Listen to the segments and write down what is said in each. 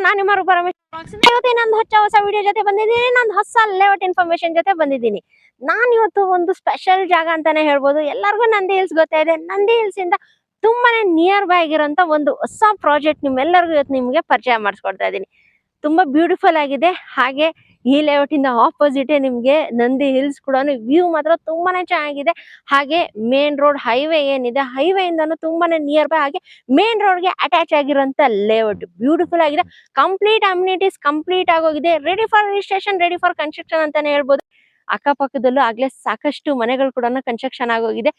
ನಾನು ನಿಮ್ಮ ರೂಪ ರಮೇಶ್. ಇವತ್ತು ಇನ್ನೊಂದು ಹೊಸ ವಿಡಿಯೋ ಜೊತೆ ಬಂದಿದ್ದೀನಿ. ನಂದು ಹೊಸ ಲೇಔಟ್ ಇನ್ಫಾರ್ಮೇಶನ್ ಜೊತೆ ಬಂದಿದ್ದೀನಿ. ನಾನು ಇವತ್ತು ಒಂದು ಸ್ಪೆಷಲ್ ಜಾಗ ಅಂತಾನೆ ಹೇಳ್ಬೋದು. ಎಲ್ಲರಿಗೂ ನಂದಿ ಹಿಲ್ಸ್ ಗೊತ್ತೇ ಇದೆ. ನಂದಿ ಹಿಲ್ಸ್ ಇಂದ ತುಂಬಾನೇ ನಿಯರ್ ಬೈ ಆಗಿರೋಂತ ಒಂದು ಹೊಸ ಪ್ರಾಜೆಕ್ಟ್ ನಿಮ್ಮೆಲ್ಲರಿಗೂ ಇವತ್ತು ನಿಮ್ಗೆ ಪರಿಚಯ ಮಾಡಿಸ್ಕೊಡ್ತಾ ಇದ್ದೀನಿ. ತುಂಬಾ ಬ್ಯೂಟಿಫುಲ್ ಆಗಿದೆ. ಹಾಗೆ ಈ ಲೇಔಟ್ ಇಂದ ಆಪೋಸಿಟ್ ನಿಮ್ಗೆ ನಂದಿ ಹಿಲ್ಸ್ ಕೂಡ ವ್ಯೂ ಮಾತ್ರ ತುಂಬಾನೇ ಚೆನ್ನಾಗಿದೆ. ಹಾಗೆ ಮೇನ್ ರೋಡ್ ಹೈವೇ ಏನಿದೆ, ಹೈವೇ ಇಂದಾನು ತುಂಬಾನೇ ನಿಯರ್ ಬೈ, ಹಾಗೆ ಮೇನ್ ರೋಡ್ ಗೆ ಅಟ್ಯಾಚ್ ಆಗಿರೋಂತ ಲೇಔಟ್ ಬ್ಯೂಟಿಫುಲ್ ಆಗಿದೆ. ಕಂಪ್ಲೀಟ್ ಅಮ್ಯುನಿಟೀಸ್ ಕಂಪ್ಲೀಟ್ ಆಗೋಗಿದೆ. Ready for registration, ready for construction ಅಂತಾನೆ ಹೇಳ್ಬೋದು. ಅಕ್ಕಪಕ್ಕದಲ್ಲೂ ಆಗ್ಲೇ ಸಾಕಷ್ಟು ಮನೆಗಳು ಕೂಡ ಕನ್ಸ್ಟ್ರಕ್ಷನ್ ಆಗೋಗಿದೆ.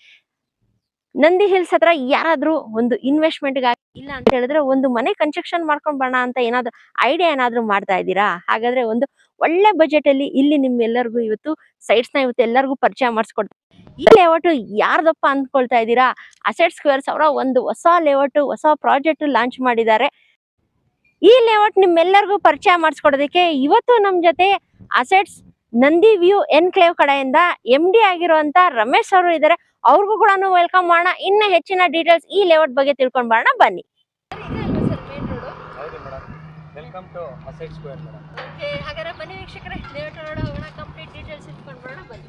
ನಂದಿ ಹಿಲ್ಸ್ ಹತ್ರ ಯಾರಾದ್ರೂ ಒಂದು ಇನ್ವೆಸ್ಟ್ಮೆಂಟ್ ಇಲ್ಲ ಅಂತ ಹೇಳಿದ್ರೆ ಒಂದು ಮನೆ ಕನ್ಸ್ಟ್ರಕ್ಷನ್ ಮಾಡ್ಕೊಂಡ್ ಬರೋಣ ಅಂತ ಏನಾದ್ರು ಐಡಿಯಾ ಏನಾದ್ರು ಮಾಡ್ತಾ ಇದ್ದೀರಾ? ಹಾಗಾದ್ರೆ ಒಂದು ಒಳ್ಳೆ ಬಜೆಟ್ ಅಲ್ಲಿ ಇಲ್ಲಿ ನಿಮ್ಗೆಲ್ಲರಿಗೂ ಇವತ್ತು ಸೈಟ್ಸ್ ನ ಇವತ್ತು ಎಲ್ಲರಿಗೂ ಪರಿಚಯ ಮಾಡಿಸ್ಕೊಡ್ತಾರೆ. ಈ ಲೇಔಟ್ ಯಾರ್ದಪ್ಪ ಅಂದ್ಕೊಳ್ತಾ ಇದ್ದೀರಾ? ಅಸೆಟ್ ಸ್ಕ್ವೇರ್ಸ್ ಅವರ ಒಂದು ಹೊಸ ಲೇಔಟ್, ಹೊಸ ಪ್ರಾಜೆಕ್ಟ್ ಲಾಂಚ್ ಮಾಡಿದ್ದಾರೆ. ಈ ಲೇಔಟ್ ನಿಮ್ಮೆಲ್ಲರಿಗೂ ಪರಿಚಯ ಮಾಡಿಸ್ಕೊಡೋದಕ್ಕೆ ಇವತ್ತು ನಮ್ ಜೊತೆ ಅಸೆಟ್ಸ್ ನಂದಿ ವ್ಯೂ ಎನ್ಕ್ಲೇವ್ ಕಡೆಯಿಂದ MD ಆಗಿರುವಂತ ರಮೇಶ್ ಅವರು ಇದ್ದಾರೆ. ಅವ್ರಿಗೂ ಕೂಡ ವೆಲ್ಕಮ್ ಮಾಡೋಣ. ಇನ್ನ ಹೆಚ್ಚಿನ ಡೀಟೇಲ್ಸ್ ಈ ಲೇಔಟ್ ಬಗ್ಗೆ ತಿಳ್ಕೊಂಡ್ ಬರೋಣ ಬನ್ನಿ. Welcome to asset square madam. Okay, ಹಾಗಾದ್ರೆ ಬನ್ನಿ ವೀಕ್ಷಕರೇ, ಲೇಔಟ್ ನೋಡೋಣ, ಹೋಗೋಣ, ಕಂಪ್ಲೀಟ್ ಡೀಟೇಲ್ಸ್ ತಿಳ್ಕೊಂಡ್ ಬರೋಣ ಬನ್ನಿ.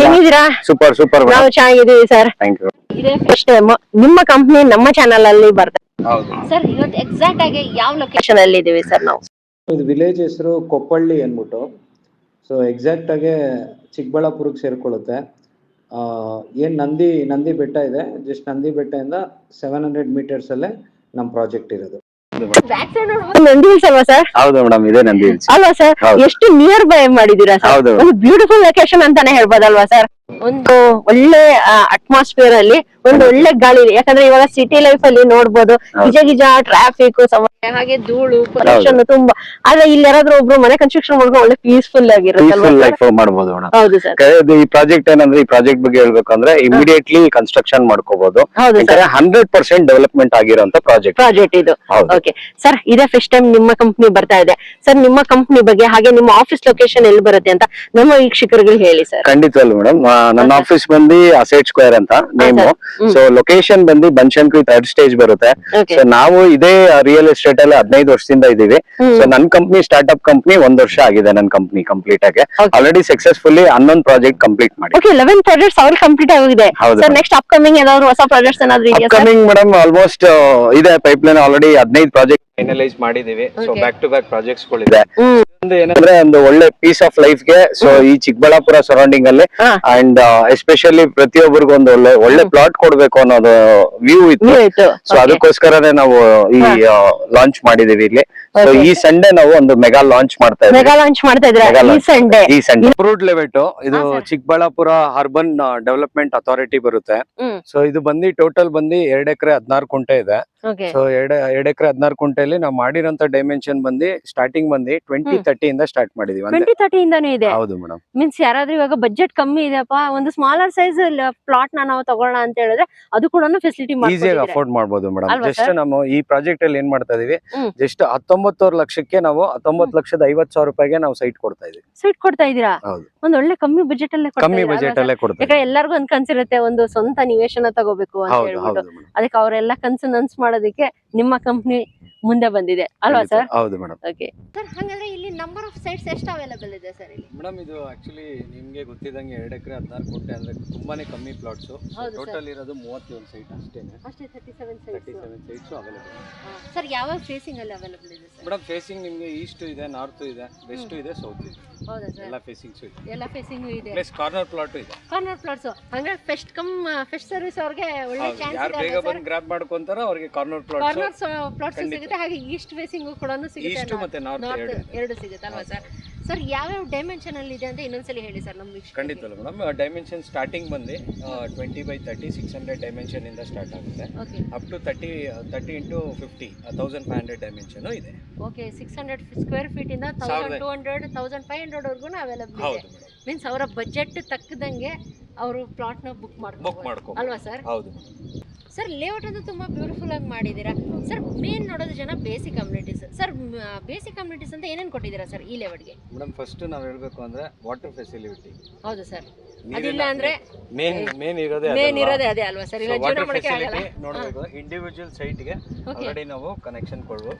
ಹೇಗಿದ್ದೀರಾ? Super super. ನಾವು ಚೆನ್ನಾಗಿದ್ದೀವಿ ಸರ್. Thank you. ಇದೇ ಫಸ್ಟ್ ಟೈಮ್ ನಿಮ್ಮ ಕಂಪನಿ ನಮ್ಮ ಚಾನೆಲ್ ಅಲ್ಲಿ ಬರ್ತದೆ. ಹೌದು ಸರ್, ಇವತ್ತು ಎಕ್ಸಾಕ್ಟ್ ಆಗಿ ಯಾವ ಲೊಕೇಶನ್ ಅಲ್ಲಿ ಇದೀವಿ ಸರ್ ನಾವು? ಇದು ವಿಲೇಜ್ ಹೆಸರು ಕೊಪ್ಪಳ್ಳಿ ಅಂದ್ಬಿಟ್ಟು. ಸೊ ಎಕ್ಸಾಕ್ಟ್ ಆಗಿ ಚಿಕ್ಕಬಳ್ಳಾಪುರಕ್ಕೆ ಸೇರ್ಕೊಳ್ಳುತ್ತೆ. ಏನ್ ನಂದಿ ಬೆಟ್ಟ ಇದೆ, ಜಸ್ಟ್ ನಂದಿ ಬೆಟ್ಟದಿಂದ 700 meters ಅಲ್ಲೇ ನಮ್ಮ ಪ್ರಾಜೆಕ್ಟ್ ಇರೋದು. ನಂದಿ ಹಿಲ್ಸ್ ಅಲ್ವಾ ಸರ್? ಹೌದು ಮೇಡಮ್, ಇದೆ ನಂದಿ ಹಿಲ್ಸ್ ಅಲ್ವಾ ಸರ್? ಎಷ್ಟು ನಿಯರ್ ಬೈ ಮಾಡಿದೀರಾ ಸರ್? ಹೌದು. ಒಂದು ಬ್ಯೂಟಿಫುಲ್ ಲೊಕೇಶನ್ ಅಂತಾನೆ ಹೇಳ್ಬೋದಲ್ವಾ ಸರ್? ಒಂದು ಒಳ್ಳೆ ಅಟ್ಮಾಸ್ಫಿಯರ್ ಅಲ್ಲಿ ಒಂದು ಒಳ್ಳೆ ಗಾಳಿ ಇದೆ. ಯಾಕಂದ್ರೆ ಇವಾಗ ಸಿಟಿ ಲೈಫ್ ಅಲ್ಲಿ ನೋಡ್ಬೋದು ಗಿಜ ಟ್ರಾಫಿಕ್ ಸಮಸ್ಯೆ, ಹಾಗೆ ಧೂಳು, ಪೊಲ್ಯೂಷನ್ ತುಂಬಾ. ಆದ್ರೆ ಇಲ್ಲಿ ಯಾರಾದ್ರೂ ಒಬ್ರು ಮನೆ ಕನ್ಸ್ಟ್ರಕ್ಷನ್ ಮಾಡ್ಕೊಂಡು ಒಳ್ಳೆ ಪೀಸ್ಫುಲ್ ಲೈಫ್ ಮಾಡಬಹುದು ಮೇಡಮ್. ಹೌದು ಸರ್. ಈ ಪ್ರಾಜೆಕ್ಟ್ ಏನಂದ್ರೆ, ಈ ಪ್ರಾಜೆಕ್ಟ್ ಬಗ್ಗೆ ಹೇಳ್ಬೇಕಂದ್ರೆ ಇಮಿಡಿಯೇಟ್ಲಿ ಕನ್ಸ್ಟ್ರಕ್ಷನ್ ಮಾಡ್ಕೋಬಹುದು. ಹೌದು ಸರ್. 100% ಡೆವಲಪ್ಮೆಂಟ್ ಆಗಿರುವಂತ ಪ್ರಾಜೆಕ್ಟ್ ಇದು. ಓಕೆ ಸರ್, ಇದೇ ಫಸ್ಟ್ ಟೈಮ್ ನಿಮ್ಮ ಕಂಪನಿ ಬರ್ತಾ ಇದೆ ಸರ್. ನಿಮ್ಮ ಕಂಪನಿ ಬಗ್ಗೆ ಹಾಗೆ ನಿಮ್ಮ ಆಫೀಸ್ ಲೊಕೇಶನ್ ಎಲ್ಲಿ ಬರುತ್ತೆ ಅಂತ ನಮ್ಮ ವೀಕ್ಷಕರಿಗೆ ಹೇಳಿ ಸರ್. ಖಂಡಿತವಲ್ಲ ಮೇಡಮ್. ನನ್ನ ಆಫೀಸ್ ಬಂದು ಅಸೆಟ್ ಸ್ಕ್ವೇರ್ ಅಂತ ನೇಮ್. ಸೊ ಲೊಕೇಶನ್ ಬಂದು ಬನಶಂಕರಿ 3rd stage ಬರುತ್ತೆ. ಸೊ ನಾವು ಇದೇ ರಿಯಲ್ ಎಸ್ಟೇಟ್ ಅಲ್ಲಿ 15 ವರ್ಷದಿಂದ ಇದೀವಿ. ಸೊ ನನ್ನ ಕಂಪನಿ ಸ್ಟಾರ್ಟ್ಅಪ್ ಕಂಪನಿ 1 ವರ್ಷ ಆಗಿದೆ. ನನ್ನ ಕಂಪನಿ ಕಂಪ್ಲೀಟ್ ಆಗಿ ಆಲ್ರೆಡಿ ಸಕ್ಸಸ್ಫುಲ್ಲಿ 11 ಪ್ರಾಜೆಕ್ಟ್ ಕಂಪ್ಲೀಟ್ ಮಾಡಿ. ಓಕೆ, 11 ಪ್ರಾಜೆಕ್ಟ್ಸ್ ಆಲ್ರೆಡಿ ಕಂಪ್ಲೀಟ್ ಆಗಿದೆ. ಸರ್, ನೆಕ್ಸ್ಟ್ ಅಪ್ಕಮಿಂಗ್ ಏನಾದ್ರು ಹೊಸ ಪ್ರಾಜೆಕ್ಟ್ಸ್ ಏನಾದ್ರು ಇದೆಯಾ ಸರ್? ಅಪ್ಕಮಿಂಗ್ ಮೇಡಮ್ ಆಲ್ಮೋಸ್ಟ್ ಇದೆ. ಪೈಪ್ಲೈನ್ ಆಲ್ರೆಡಿ 15 ಪ್ರಾಜೆಕ್ಟ್ ಫೈನಲೈಸ್ ಮಾಡಿದೀವಿ. So back to back projects ಗಳಿದೆ. ಏನಂದ್ರೆ ಒಂದು ಒಳ್ಳೆ ಪೀಸ್ ಆಫ್ ಲೈಫ್ ಗೆ, ಸೊ ಈ ಚಿಕ್ಕಬಳ್ಳಾಪುರ ಸರೌಂಡಿಂಗ್ ಅಲ್ಲಿ ಅಂಡ್ ಎಸ್ಪೆಷಲಿ ಪ್ರತಿಯೊಬ್ಬರಿಗೂ ಒಂದು ಒಳ್ಳೆ ಪ್ಲಾಟ್ ಕೊಡ್ಬೇಕು ಅನ್ನೋದು ವ್ಯೂ ಇತ್ತು. ಸೊ ಅದಕ್ಕೋಸ್ಕರನೇ ನಾವು ಈ ಲಾಂಚ್ ಮಾಡಿದೀವಿ ಇಲ್ಲಿ. ಸೊ ಈ ಸಂಡೇ ನಾವು ಒಂದು ಮೆಗಾ ಲಾಂಚ್ ಮಾಡ್ತಾ ಇದ್ದೀವಿ. ಈ ಸಂಡೇ ಅಪ್ರೂವ್ಡ್ ಲೆವೆಟ್ ಇದು ಚಿಕ್ಕಬಳ್ಳಾಪುರ ಅರ್ಬನ್ ಡೆವಲಪ್ಮೆಂಟ್ ಅಥಾರಿಟಿ ಬರುತ್ತೆ. ಸೊ ಇದು ಬಂದು ಟೋಟಲ್ ಬಂದು 2 ಎಕರೆ 16 ಕುಂಟೆ ಇದೆ. ಸೊ 2 ಎಕರೆ 16 ಕುಂಟೆಯಲ್ಲಿ ನಾವು ಮಾಡಿರೋಂತ ಡೈಮೆನ್ಷನ್ ಬಂದು ಸ್ಟಾರ್ಟಿಂಗ್ ಬಂದು 2030 ಇಂದ ಸ್ಟಾರ್ಟ್ ಮಾಡಿದೀವಿ. 2030 ಇಂದಾನೇ ಇದೆ. ಹೌದು ಮೇಡಮ್. ಮೀನ್ಸ್ ಯಾರಾದ್ರೂ ಇವಾಗ ಬಜೆಟ್ ಕಮ್ಮಿ ಇದೆಪ್ಪ, ಒಂದು ಸ್ಮಾಲರ್ ಸೈಜ್ ಪ್ಲಾಟ್ ನಾವು ತಗೊಳ್ಳೋಣ ಅಂತ ಹೇಳಿದ್ರೆ ಅದು ಕೂಡ ಫೆಸಿಲಿಟಿ ಈಸಿಯಾಗಿ ಅಫೋರ್ಡ್ ಮಾಡಬಹುದು ಮೇಡಮ್. ಜಸ್ಟ್ ನಾವು ಈ ಪ್ರಾಜೆಕ್ಟ್ ಅಲ್ಲಿ ಏನ್ ಮಾಡ್ತಾ ಇದೀವಿ, ಜಸ್ಟ್ 19 ಲಕ್ಷಕ್ಕೆ ನಾವು 19,50,000 ರೂಪಾಯಿಗೆ ನಾವು ಸೈಟ್ ಕೊಡ್ತಾ ಇದೀವಿ. ಸೈಟ್ ಕೊಡ್ತಾ ಇದೀರಾ? ಒಂದ್ ಒಳ್ಳೆ ಕಮ್ಮಿ ಬಜೆಟ್ ಅಲ್ಲೇ ಕೊಡ್ತಾ. ಯಾಕಂದ್ರೆ ಎಲ್ಲರಿಗೂ ಒಂದ್ ಕನ್ಸಿರುತ್ತೆ, ಒಂದು ಸ್ವಂತ ನಿವೇಶನ ತಗೋಬೇಕು ಅಂತ ಹೇಳ್ಬಿಟ್ಟು. ಅದಕ್ಕೆ ಅವರೆಲ್ಲ ಕನ್ಸು ನನ್ಸ್ ಮಾಡೋದಕ್ಕೆ ನಿಮ್ಮ ಕಂಪ್ನಿ ಮುಂದೆ ಬಂದಿದೆ ಅಲ್ವಾ ಸರ್? ಹೌದು ಮೇಡಮ್. ಓಕೆ ಸರ್, ಹಾಗಾದ್ರೆ ಇಲ್ಲಿ ನಂಬರ್ ಆಫ್ ಸೈಟ್ಸ್ ಎಷ್ಟು ಅವೈಲೇಬಲ್ ಇದೆ ಸರ್ ಇಲ್ಲಿ? ಮೇಡಮ್ ಇದು ಆಕ್ಚುಲಿ ನಿಮ್ಗೆ ಗೊತ್ತಿದ್ದಂಗೆ 2 ಎಕರೆ 16 ಕುಂಟೆ ಅಂದ್ರೆ ತುಂಬಾನೇ ಕಮ್ಮಿ ಪ್ಲಾಟ್ಸ್. ಟೋಟಲ್ ಇರೋದು 31 ಸೈಟ್ ಅಷ್ಟೇನೆ. ಅಷ್ಟೇ 37 ಸೈಟ್ಸ್ ಅವೈಲೇಬಲ್. ಸರ್, ಯಾವ ಫೇಸಿಂಗ್ ಅಲ್ಲಿ ಅವೈಲೇಬಲ್ ಇದೆ ಸರ್? ಮೇಡಮ್ ಫೇಸಿಂಗ್ ನಿಮ್ಗೆ ಈಸ್ಟ್ ಇದೆ, ನಾರ್ತ್ ಇದೆ, ವೆಸ್ಟ್ ಇದೆ, ಸೌತ್ ಇದೆ. ಹೌದಾ ಸರ್? ಎಲ್ಲ ಫೇಸಿಂಗ್ಸ್ ಇದೆ. ಎಲ್ಲ ಫೇಸಿಂಗ್ ಇದೆ. ಪ್ಲಸ್ ಕಾರ್ನರ್ ಪ್ಲಾಟ್ ಇದೆ. ಕಾರ್ನರ್ ಪ್ಲಾಟ್ಸ್ ಹಂಗಾರೆ ಫೆಸ್ಟ್ ಸರ್ವಿಸ್ ಅವ್ರಿಗೆ ಒಳ್ಳೆ ಚಾನ್ಸ್ ಇದೆ. ಯಾರು ಬೇಗ ಬಂದು ಗ್ರಾಬ್ ಮಾಡ್ಕೊಂತಾರೋ ಅವ್ರಿಗೆ ಕಾರ್ನರ್ ಪ್ಲಾಟ್ಸ್ ಸಿಗುತ್ತೆ. ಹಾಗೆ ಈಸ್ಟ್ ಫೇಸಿಂಗ್ ಕೂಡ ಸಿಗುತ್ತೆ, ಈಸ್ಟ್ ಮತ್ತೆ ನಾರ್ತ್ ಎರಡು ಸಿಗುತ್ತೆ ಅಲ್ವಾ ಸರ್? ಸರ್, ಯಾವ್ಯಾವ ಡೈಮೆನ್ಷನ್ ಅಲ್ಲಿ ಇದೆ ಅಂತ ಇನ್ನೊಂದ್ಸಲಿ ಹೇಳಿ ಸರ್ ನಮ್ಗೆ. ಖಂಡಿತ ಮೇಡಮ್. ಡೈಮೆನ್ಷನ್ ಸ್ಟಾರ್ಟಿಂಗ್ ಬಂದು 20x30 600 ಡೈಮೆನ್ಷನ್ ಇಂದ ಸ್ಟಾರ್ಟ್ ಆಗುತ್ತೆ. ಅಪ್ ಟು 30 into 50 1500 ಡೈಮೆನ್ಷನ್ ಇದೆ. ಓಕೆ, 600 ಸ್ಕ್ವೇರ್ ಫೀಟ್ ಇಂದ 1200 1500 ವರ್ಗು ಅವೈಲೇಬಲ್ ಇದೆ. ಮೀನ್ಸ್ ಅವರ ಬಜೆಟ್ ತಕ್ಕದಂಗೆ ಅವರು ಪ್ಲಾಟ್ ನ ಬುಕ್ ಮಾಡ್ಕೊ ಅಲ್ವಾ ಸರ್? ಹೌದು ಸರ್. ಲೇಔಟ್ ಅದು ತುಂಬಾ ಬ್ಯೂಟಿಫುಲ್ ಆಗಿ ಮಾಡಿದೀರಾ ಸರ್. ಮೇನ್ ನೋಡೋದು ಜನ basic communities. Sir, basic communities ಅಂತ ಏನೇನು ಕೊಟ್ಟಿದ್ದೀರಾ ಸರ್ ಈ ಲೇಔಟ್ಗೆ? ಮೇಡಮ್ ಫಸ್ಟ್ ನಾವು ಹೇಳ್ಬೇಕು ಅಂದ್ರೆ ವಾಟರ್ ಫೆಸಿಲಿಟಿ. ಹೌದು ಸರ್. ಅದಿಲ್ಲ ಅಂದ್ರೆ ಮೇನ್ ಇರೋದೇ ಅದೇ ಅಲ್ವಾ ಸರ್? ಇಲ್ಲ ಜೀವನ ಮಾಡಕ್ಕೆ ಆಗಲ್ಲ. ನೋಡಬೇಕು. ಇಂಡಿವಿಜುವಲ್ ಸೈಟ್ ಗೆ ಆಲ್ರೆಡಿ ನಾವು ಕನೆಕ್ಷನ್ ಕೊಡ್ಬೋದು.